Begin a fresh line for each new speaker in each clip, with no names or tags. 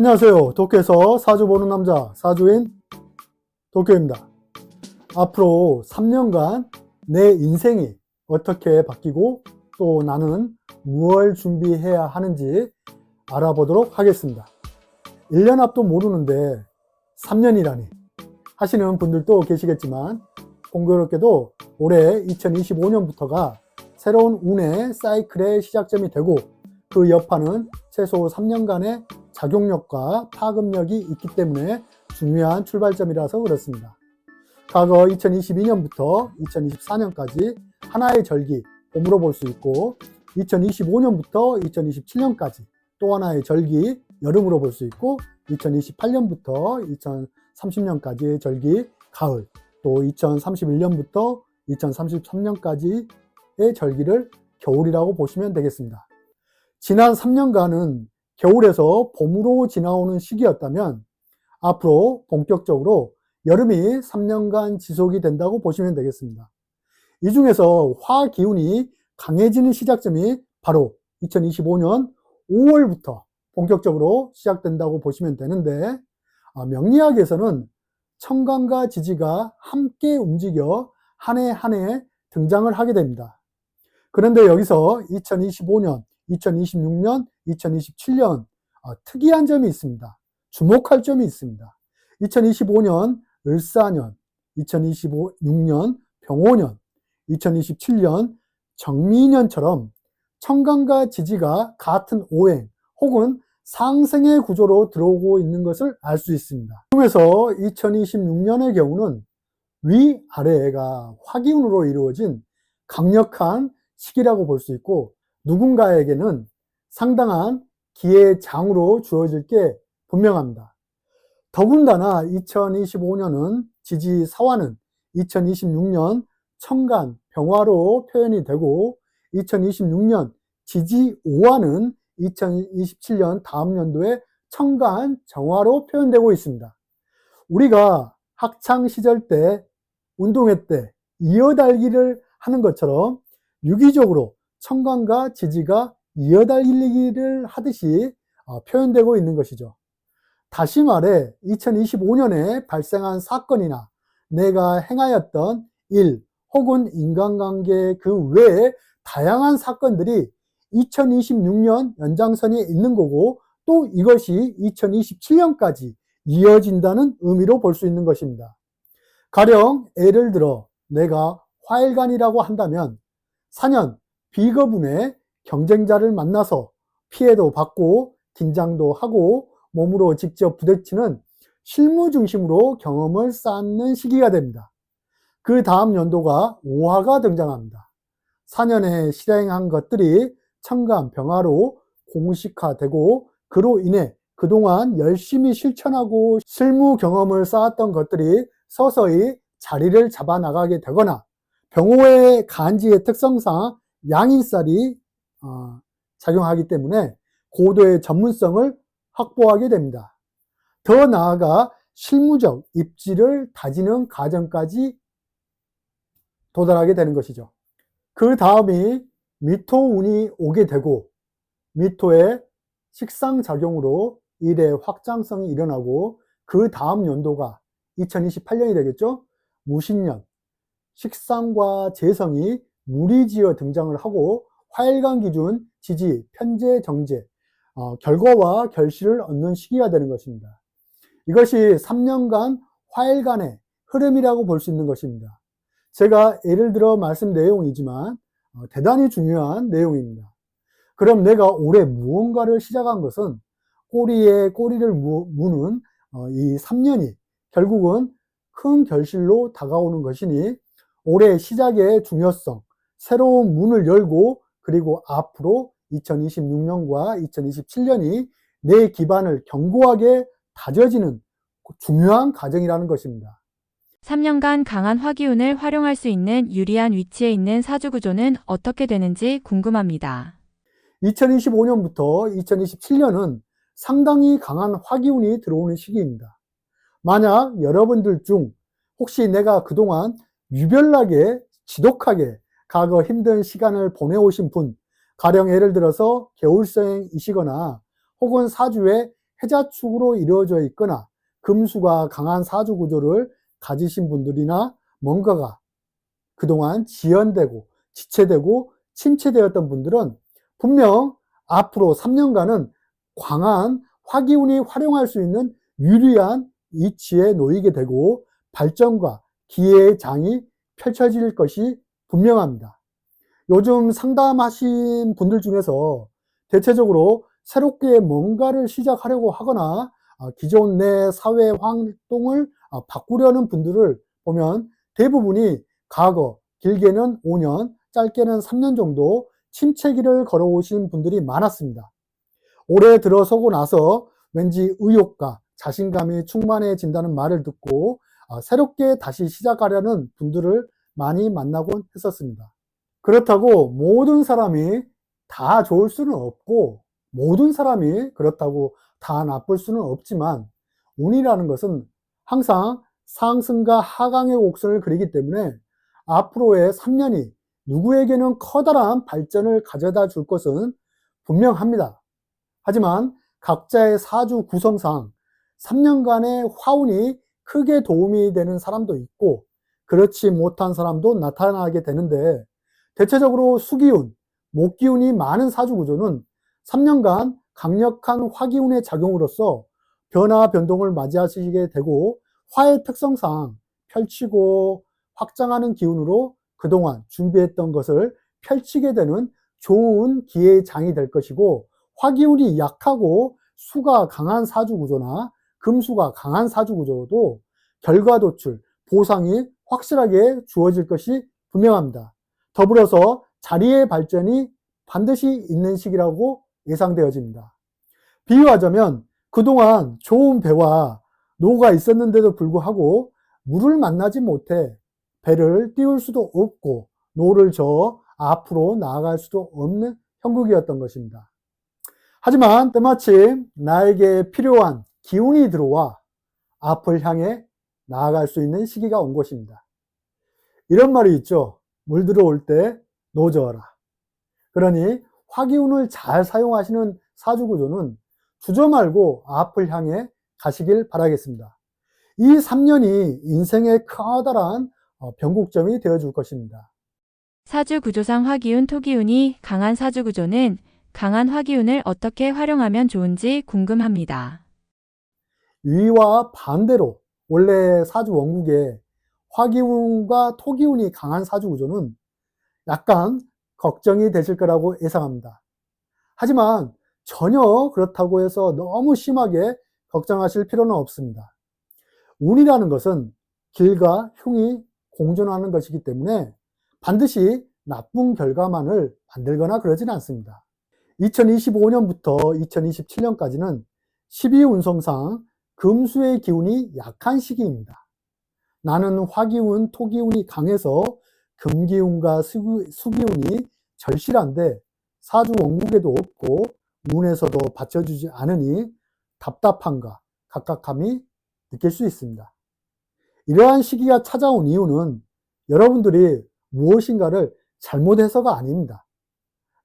안녕하세요. 도쿄에서 사주 보는 남자 사주인 도쿄입니다. 앞으로 3년간 내 인생이 어떻게 바뀌고 또 나는 무엇을 준비해야 하는지 알아보도록 하겠습니다. 1년 앞도 모르는데 3년이라니 하시는 분들도 계시겠지만, 공교롭게도 올해 2025년부터가 새로운 운의 사이클의 시작점이 되고, 그 여파는 최소 3년간의 작용력과 파급력이 있기 때문에 중요한 출발점이라서 그렇습니다. 과거 2022년부터 2024년까지 하나의 절기, 봄으로 볼 수 있고, 2025년부터 2027년까지 또 하나의 절기, 여름으로 볼 수 있고, 2028년부터 2030년까지의 절기, 가을, 또 2031년부터 2033년까지의 절기를 겨울이라고 보시면 되겠습니다. 지난 3년간은 겨울에서 봄으로 지나오는 시기였다면, 앞으로 본격적으로 여름이 3년간 지속이 된다고 보시면 되겠습니다. 이 중에서 화 기운이 강해지는 시작점이 바로 2025년 5월부터 본격적으로 시작된다고 보시면 되는데, 명리학에서는 천간과 지지가 함께 움직여 한 해 한 해 등장을 하게 됩니다. 그런데 여기서 2025년, 2026년, 2027년 특이한 점이 있습니다. 주목할 점이 있습니다. 2025년 을사년, 2026년 병오년, 2027년 정미년처럼 천간과 지지가 같은 오행 혹은 상생의 구조로 들어오고 있는 것을 알 수 있습니다. 그래서 2026년의 경우는 위아래가 화기운으로 이루어진 강력한 시기라고 볼 수 있고, 누군가에게는 상당한 기회의 장으로 주어질 게 분명합니다. 더군다나 2025년은 지지 사화는 2026년 천간 병화로 표현이 되고, 2026년 지지 오화는 2027년 다음 연도에 천간 정화로 표현되고 있습니다. 우리가 학창 시절 때, 운동회 때 이어달기를 하는 것처럼 유기적으로 천간과 지지가 이어달리기를 하듯이 표현되고 있는 것이죠. 다시 말해 2025년에 발생한 사건이나 내가 행하였던 일 혹은 인간관계 그 외에 다양한 사건들이 2026년 연장선에 있는 거고, 또 이것이 2027년까지 이어진다는 의미로 볼 수 있는 것입니다. 가령 예를 들어 내가 화일간이라고 한다면 4년 비거분의 경쟁자를 만나서 피해도 받고 긴장도 하고 몸으로 직접 부딪히는 실무 중심으로 경험을 쌓는 시기가 됩니다. 그 다음 연도가 오화가 등장합니다. 4년에 실행한 것들이 천간 병화로 공식화되고, 그로 인해 그동안 열심히 실천하고 실무 경험을 쌓았던 것들이 서서히 자리를 잡아 나가게 되거나, 병호의 간지의 특성상 양인살이 작용하기 때문에 고도의 전문성을 확보하게 됩니다. 더 나아가 실무적 입지를 다지는 과정까지 도달하게 되는 것이죠. 그 다음이 미토운이 오게 되고, 미토의 식상작용으로 일의 확장성이 일어나고, 그 다음 연도가 2028년이 되겠죠. 무신년, 식상과 재성이 무리지어 등장을 하고, 화일간 기준 지지, 편재, 정제, 결과와 결실을 얻는 시기가 되는 것입니다. 이것이 3년간 화일간의 흐름이라고 볼 수 있는 것입니다. 제가 예를 들어 말씀 내용이지만 대단히 중요한 내용입니다. 그럼 내가 올해 무언가를 시작한 것은 꼬리에 꼬리를 무는 이 3년이 결국은 큰 결실로 다가오는 것이니, 올해 시작의 중요성, 새로운 문을 열고, 그리고 앞으로 2026년과 2027년이 내 기반을 견고하게 다져지는 중요한 과정이라는 것입니다.
3년간 강한 화기운을 활용할 수 있는 유리한 위치에 있는 사주구조는 어떻게 되는지 궁금합니다.
2025년부터 2027년은 상당히 강한 화기운이 들어오는 시기입니다. 만약 여러분들 중 혹시 내가 그동안 유별나게 지독하게 과거 힘든 시간을 보내오신 분, 가령 예를 들어서 개울생이시거나 혹은 사주에 해자축으로 이루어져 있거나 금수가 강한 사주 구조를 가지신 분들이나 뭔가가 그동안 지연되고 지체되고 침체되었던 분들은 분명 앞으로 3년간은 강한 화기운이 활용할 수 있는 유리한 위치에 놓이게 되고 발전과 기회의 장이 펼쳐질 것이 분명합니다. 요즘 상담하신 분들 중에서 대체적으로 새롭게 뭔가를 시작하려고 하거나 기존 내 사회 활동을 바꾸려는 분들을 보면 대부분이 과거 길게는 5년, 짧게는 3년 정도 침체기를 걸어오신 분들이 많았습니다. 올해 들어서고 나서 왠지 의욕과 자신감이 충만해진다는 말을 듣고 새롭게 다시 시작하려는 분들을 많이 만나곤 했었습니다. 그렇다고 모든 사람이 다 좋을 수는 없고 모든 사람이 그렇다고 다 나쁠 수는 없지만 운이라는 것은 항상 상승과 하강의 곡선을 그리기 때문에 앞으로의 3년이 누구에게는 커다란 발전을 가져다 줄 것은 분명합니다. 하지만 각자의 사주 구성상 3년간의 화운이 크게 도움이 되는 사람도 있고 그렇지 못한 사람도 나타나게 되는데 대체적으로 수기운, 목기운이 많은 사주 구조는 3년간 강력한 화기운의 작용으로서 변화 변동을 맞이하시게 되고 화의 특성상 펼치고 확장하는 기운으로 그동안 준비했던 것을 펼치게 되는 좋은 기회의 장이 될 것이고 화기운이 약하고 수가 강한 사주 구조나 금수가 강한 사주 구조도 결과 도출, 보상이 확실하게 주어질 것이 분명합니다. 더불어서 자리의 발전이 반드시 있는 시기라고 예상되어집니다. 비유하자면 그동안 좋은 배와 노가 있었는데도 불구하고 물을 만나지 못해 배를 띄울 수도 없고 노를 저어 앞으로 나아갈 수도 없는 형국이었던 것입니다. 하지만 때마침 나에게 필요한 기운이 들어와 앞을 향해 나아갈 수 있는 시기가 온 것입니다. 이런 말이 있죠. 물 들어올 때 노 저어라. 그러니 화기운을 잘 사용하시는 사주구조는 주저 말고 앞을 향해 가시길 바라겠습니다. 이 3년이 인생의 커다란 변곡점이 되어줄 것입니다.
사주 구조상 화기운, 토기운이 강한 사주 구조는 강한 화기운을 어떻게 활용하면 좋은지 궁금합니다.
위와 반대로 원래 사주 원국에 화기운과 토기운이 강한 사주 구조는 약간 걱정이 되실 거라고 예상합니다. 하지만 전혀 그렇다고 해서 너무 심하게 걱정하실 필요는 없습니다. 운이라는 것은 길과 흉이 공존하는 것이기 때문에 반드시 나쁜 결과만을 만들거나 그러지는 않습니다. 2025년부터 2027년까지는 12운성상 금수의 기운이 약한 시기입니다. 나는 화기운, 토기운이 강해서 금기운과 수기운이 절실한데 사주 원국에도 없고 운에서도 받쳐주지 않으니 답답함과 각박함이 느낄 수 있습니다. 이러한 시기가 찾아온 이유는 여러분들이 무엇인가를 잘못해서가 아닙니다.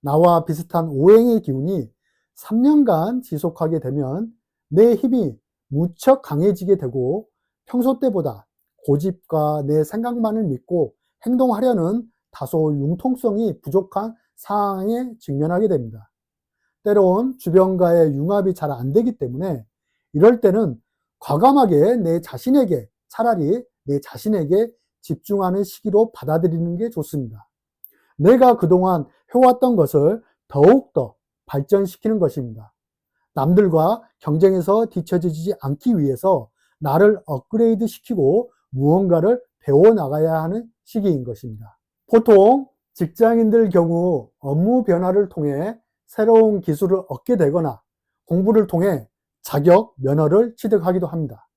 나와 비슷한 오행의 기운이 3년간 지속하게 되면 내 힘이 무척 강해지게 되고 평소 때보다 고집과 내 생각만을 믿고 행동하려는 다소 융통성이 부족한 상황에 직면하게 됩니다. 때론 주변과의 융합이 잘 안 되기 때문에 이럴 때는 과감하게 차라리 내 자신에게 집중하는 시기로 받아들이는 게 좋습니다. 내가 그동안 해왔던 것을 더욱더 발전시키는 것입니다. 남들과 경쟁에서 뒤처지지 않기 위해서 나를 업그레이드 시키고 무언가를 배워나가야 하는 시기인 것입니다. 보통 직장인들 경우 업무 변화를 통해 새로운 기술을 얻게 되거나 공부를 통해 자격, 면허를 취득하기도 합니다.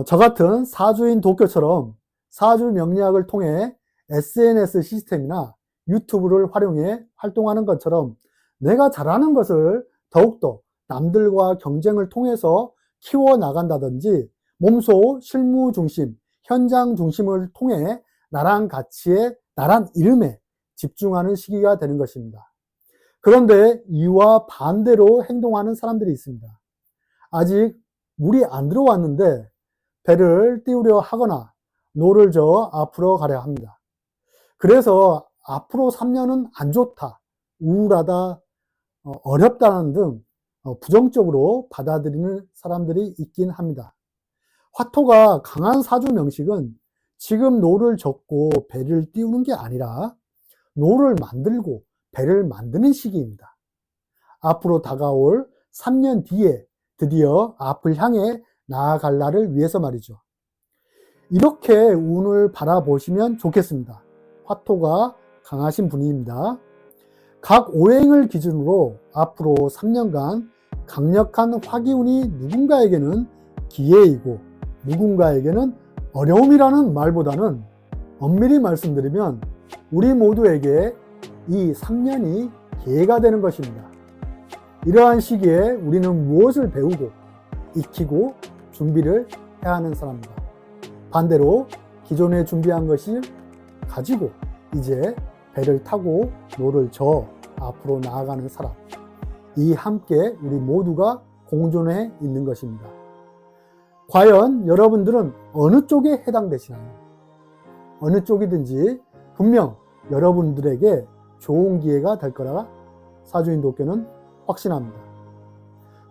저 같은 사주인 도쿄처럼 사주 명리학을 통해 SNS 시스템이나 유튜브를 활용해 활동하는 것처럼 내가 잘하는 것을 더욱더 남들과 경쟁을 통해서 키워나간다든지 몸소 실무 중심, 현장 중심을 통해 나란 가치에, 나란 이름에 집중하는 시기가 되는 것입니다. 그런데 이와 반대로 행동하는 사람들이 있습니다. 아직 물이 안 들어왔는데 배를 띄우려 하거나 노를 저어 앞으로 가려 합니다. 그래서 앞으로 3년은 안 좋다, 우울하다, 어렵다는 등 부정적으로 받아들이는 사람들이 있긴 합니다. 화토가 강한 사주 명식은 지금 노를 젓고 배를 띄우는 게 아니라 노를 만들고 배를 만드는 시기입니다. 앞으로 다가올 3년 뒤에 드디어 앞을 향해 나아갈 날을 위해서 말이죠. 이렇게 운을 바라보시면 좋겠습니다. 화토가 강하신 분입니다. 각 오행을 기준으로 앞으로 3년간 강력한 화기운이 누군가에게는 기회이고 누군가에게는 어려움이라는 말보다는 엄밀히 말씀드리면 우리 모두에게 이 3년이 기회가 되는 것입니다. 이러한 시기에 우리는 무엇을 배우고 익히고 준비를 해야 하는 사람입니다. 반대로 기존에 준비한 것을 가지고 이제 배를 타고 노를 저어 앞으로 나아가는 사람, 이 함께 우리 모두가 공존해 있는 것입니다. 과연 여러분들은 어느 쪽에 해당되시나요? 어느 쪽이든지 분명 여러분들에게 좋은 기회가 될 거라 사주인 도쿄는 확신합니다.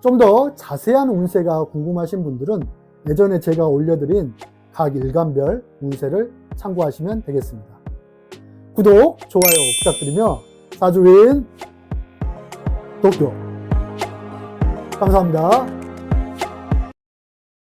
좀 더 자세한 운세가 궁금하신 분들은 예전에 제가 올려드린 각 일간별 운세를 참고하시면 되겠습니다. 구독, 좋아요 부탁드리며 사주인 도쿄 감사합니다.